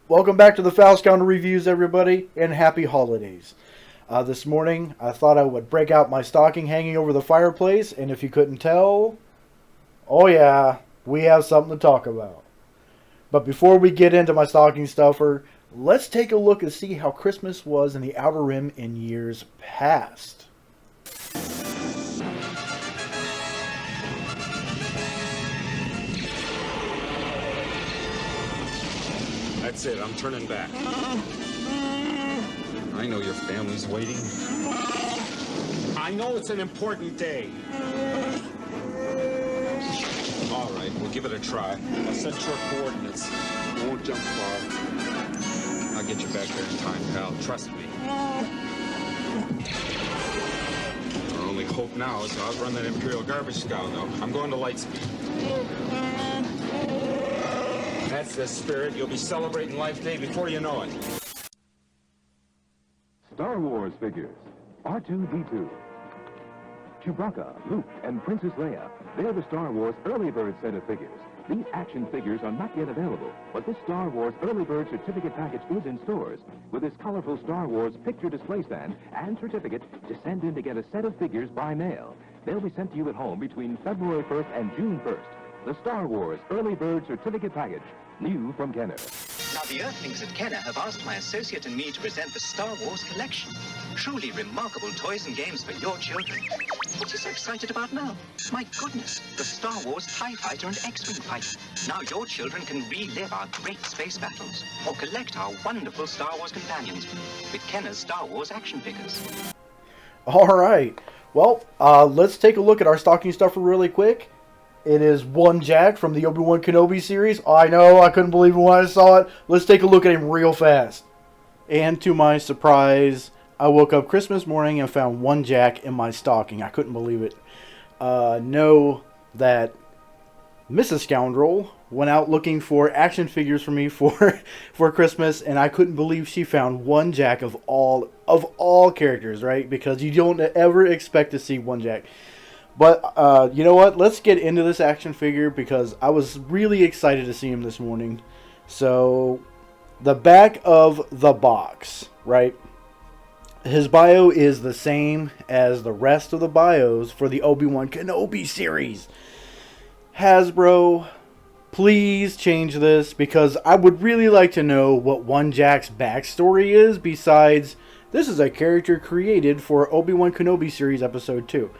Welcome back to the Fowl Scoundrel Reviews, everybody, and happy holidays. This morning, I thought I would break out my stocking hanging over the fireplace, and if you couldn't tell, oh yeah, we have something to talk about. But before we get into my stocking stuffer, let's take a look and see how Christmas was in the Outer Rim in years past. That's it, I'm turning back. I know your family's waiting. I know it's an important day. All right, we'll give it a try. I'll set short coordinates. Won't jump far. I'll get you back there in time, pal. Trust me. Our only hope now is to outrun that Imperial garbage scoundrel. I'm going to light speed. That's the spirit. You'll be celebrating Life Day before you know it. Star Wars figures. R2-D2. Chewbacca, Luke, and Princess Leia. They're the Star Wars Early Bird set of figures. These action figures are not yet available, but this Star Wars Early Bird certificate package is in stores. With this colorful Star Wars picture display stand and certificate to send in to get a set of figures by mail. They'll be sent to you at home between February 1st and June 1st. The Star Wars Early Bird certificate package. New from Kenner. Now, the Earthlings at Kenner have asked my associate and me to present the Star Wars collection. Truly remarkable toys and games for your children. What are you so excited about now? My goodness, the Star Wars TIE Fighter and X-Wing fighter. Now your children can relive our great space battles or collect our wonderful Star Wars companions with Kenner's Star Wars action figures. All right. Well, let's take a look at our stocking stuffer really quick. It is one Jack from the Obi-Wan Kenobi series. I know, I couldn't believe it when I saw it. Let's take a look at him real fast. And to my surprise, I woke up Christmas morning and found one Jack in my stocking. I couldn't believe it. Know that Mrs. Scoundrel went out looking for action figures for me for Christmas, and I couldn't believe she found one Jack of all characters, right? Because you don't ever expect to see one Jack. But, you know what? Let's get into this action figure because I was really excited to see him this morning. So, the back of the box, right? His bio is the same as the rest of the bios for the Obi-Wan Kenobi series. Hasbro, please change this because I would really like to know what one Jack's backstory is besides this is a character created for Obi-Wan Kenobi series episode 2.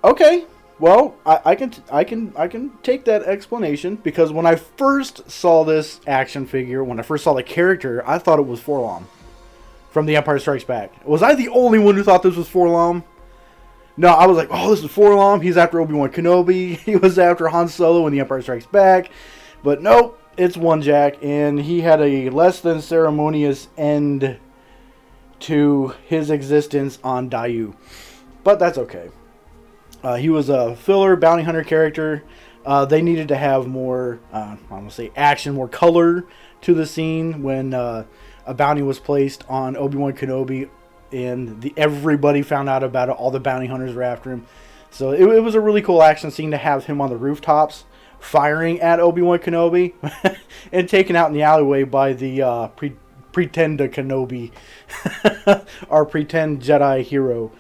Okay, well, I can take that explanation because when I first saw this action figure, when I first saw the character, I thought it was Forlom from The Empire Strikes Back. Was I the only one who thought this was Forlom? No, I was like, oh, this is Forlom. He's after Obi-Wan Kenobi. He was after Han Solo in The Empire Strikes Back. But nope, it's one Jack, and he had a less than ceremonious end to his existence on Dayu. But that's okay. He was a filler bounty hunter character. They needed to have more, I'm going to say action, more color to the scene when a bounty was placed on Obi-Wan Kenobi and everybody found out about it. All the bounty hunters were after him. So it was a really cool action scene to have him on the rooftops firing at Obi-Wan Kenobi and taken out in the alleyway by the pretend Kenobi, our pretend Jedi hero.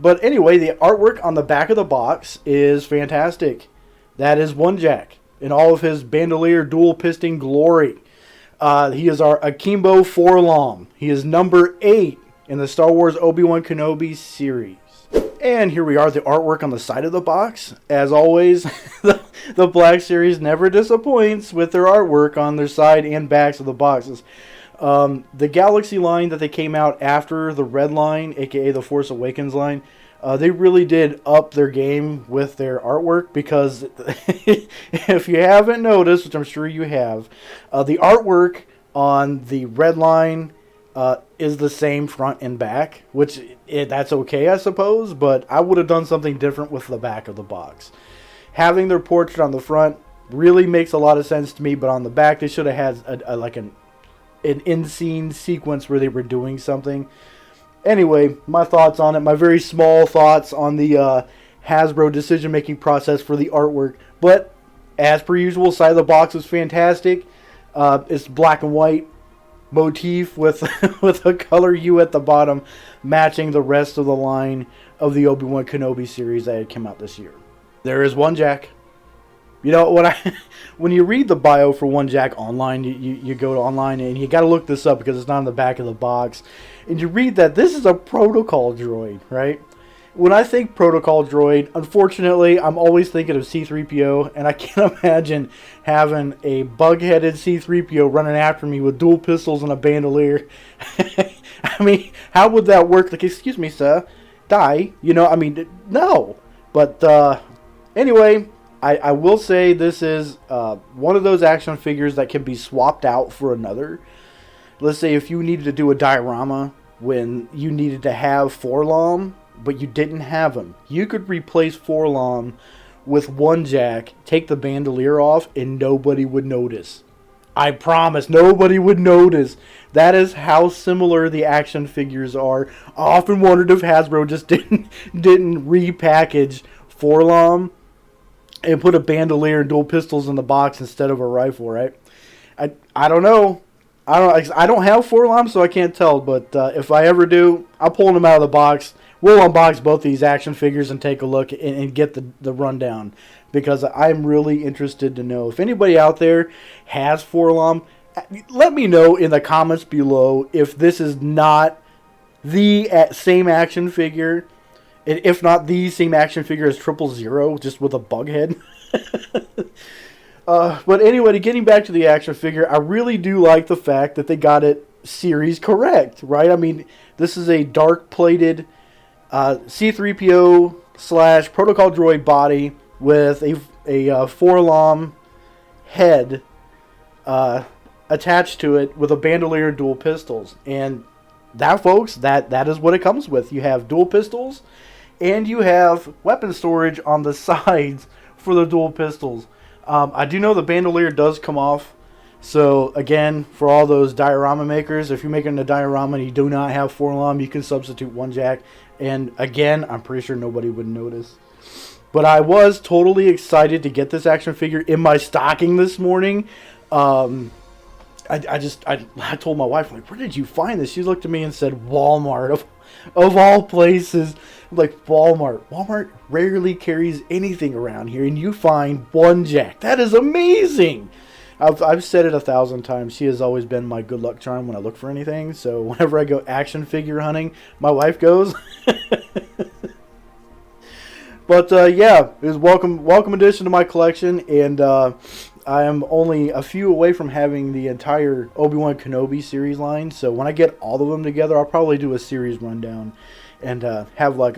But anyway, the artwork on the back of the box is fantastic. That is one Jack in all of his bandolier dual piston glory. He is our Akimbo Forlom. He is number 8 in the Star Wars Obi-Wan Kenobi series. And here we are, the artwork on the side of the box. As always, the Black Series never disappoints with their artwork on their side and backs of the boxes. The Galaxy line that they came out after the Red line, aka the Force Awakens line, they really did up their game with their artwork because if you haven't noticed, which I'm sure you have, the artwork on the Red line is the same front and back, which that's okay, I suppose, but I would have done something different with the back of the box. Having their portrait on the front really makes a lot of sense to me, but on the back they should have had an in-scene sequence where they were doing something. Anyway, my thoughts on it, my very small thoughts on the Hasbro decision-making process for the artwork. But, as per usual, side of the box was fantastic. It's black and white motif with with a color hue at the bottom, matching the rest of the line of the Obi-Wan Kenobi series that had come out this year. There is one Jack. You know, when you read the bio for one Jack online, you go to online and you got to look this up because it's not on the back of the box. And you read that this is a protocol droid, right? When I think protocol droid, unfortunately, I'm always thinking of C-3PO, and I can't imagine having a bug-headed C-3PO running after me with dual pistols and a bandolier. I mean, how would that work? Like, excuse me, sir, die? You know, I mean, no. But anyway, I will say this is one of those action figures that can be swapped out for another. Let's say if you needed to do a diorama when you needed to have Forlom, but you didn't have him, you could replace Forlom with one Jack, take the bandolier off, and nobody would notice. I promise, nobody would notice. That is how similar the action figures are. I often wondered if Hasbro just didn't repackage Forlom and put a bandolier and dual pistols in the box instead of a rifle, right? I don't know. I don't have Forlom, so I can't tell. But if I ever do, I'll pull them out of the box. We'll unbox both these action figures and take a look and get the rundown, because I'm really interested to know if anybody out there has Forlom. Let me know in the comments below if this is not the same action figure, and if not the same action figure as 000, just with a bug head. But anyway, getting back to the action figure, I really do like the fact that they got it series correct, right? I mean, this is a dark-plated C-3PO / protocol droid body with a Forlom head attached to it with a bandolier and dual pistols. And that, folks, that is what it comes with. You have dual pistols, and you have weapon storage on the sides for the dual pistols. I do know the bandolier does come off. So, again, for all those diorama makers, if you're making a diorama and you do not have Forlom, you can substitute one Jack. And, again, I'm pretty sure nobody would notice. But I was totally excited to get this action figure in my stocking this morning. I told my wife, like, where did you find this? She looked at me and said, Walmart, of all places. I'm like, Walmart. Walmart rarely carries anything around here, and you find one Jack. That is amazing. I've said it 1,000 times. She has always been my good luck charm when I look for anything. So whenever I go action figure hunting, my wife goes. But yeah, it was welcome addition to my collection, and I am only a few away from having the entire Obi-Wan Kenobi series line. So when I get all of them together, I'll probably do a series rundown and have like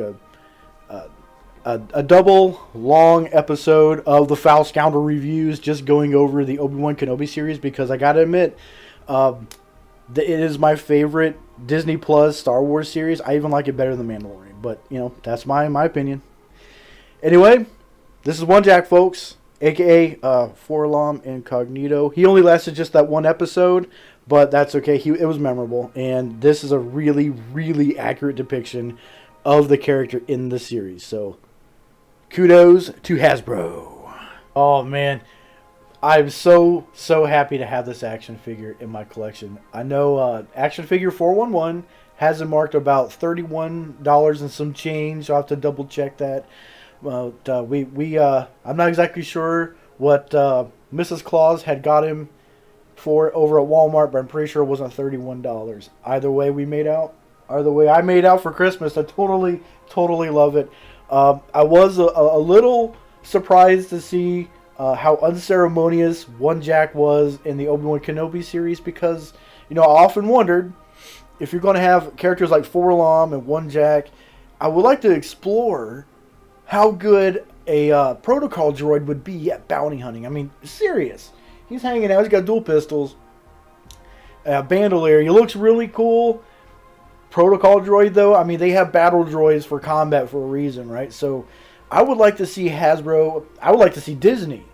a double long episode of the Fowl Scoundrel reviews, just going over the Obi-Wan Kenobi series, because I gotta admit, it is my favorite Disney Plus Star Wars series. I even like it better than Mandalorian, but you know, that's my opinion. Anyway, this is one Jack, folks, aka Forlom Incognito. He only lasted just that one episode, but that's okay. It was memorable, and this is a really, really accurate depiction of the character in the series. So, kudos to Hasbro. Oh man, I'm so happy to have this action figure in my collection. I know action figure 411 has it marked about $31 and some change. I'll have to double check that. But I'm not exactly sure what Mrs. Claus had got him for over at Walmart, but I'm pretty sure it wasn't $31. Either way, we made out. Either way, I made out for Christmas. I totally love it. I was a little surprised to see how unceremonious one Jack was in the Obi-Wan Kenobi series, because, you know, I often wondered if you're going to have characters like Forlom and one Jack, I would like to explore how good a protocol droid would be at bounty hunting. I mean, serious. He's hanging out. He's got dual pistols, a bandolier. He looks really cool. Protocol droid, though, I mean, they have battle droids for combat for a reason, right? So I would like to see Hasbro, I would like to see Disney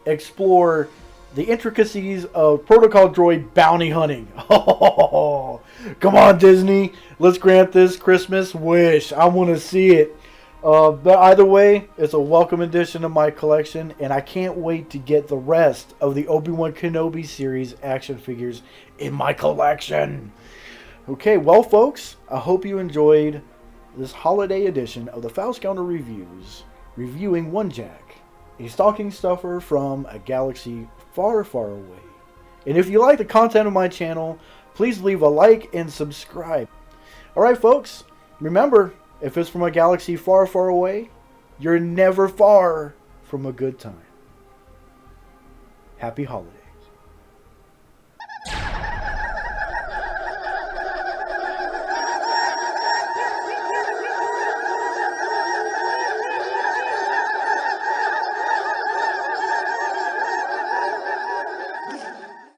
explore the intricacies of protocol droid bounty hunting. Oh, come on, Disney. Let's grant this Christmas wish. I want to see it. But either way, it's a welcome addition to my collection, and I can't wait to get the rest of the Obi-Wan Kenobi series action figures in my collection. Okay, well, folks, I hope you enjoyed this holiday edition of the Fowl Scoundrel Reviews, reviewing One Jack, a stocking stuffer from a galaxy far, far away. And if you like the content of my channel, please leave a like and subscribe. Alright, folks, remember, if it's from a galaxy far, far away, you're never far from a good time. Happy holidays.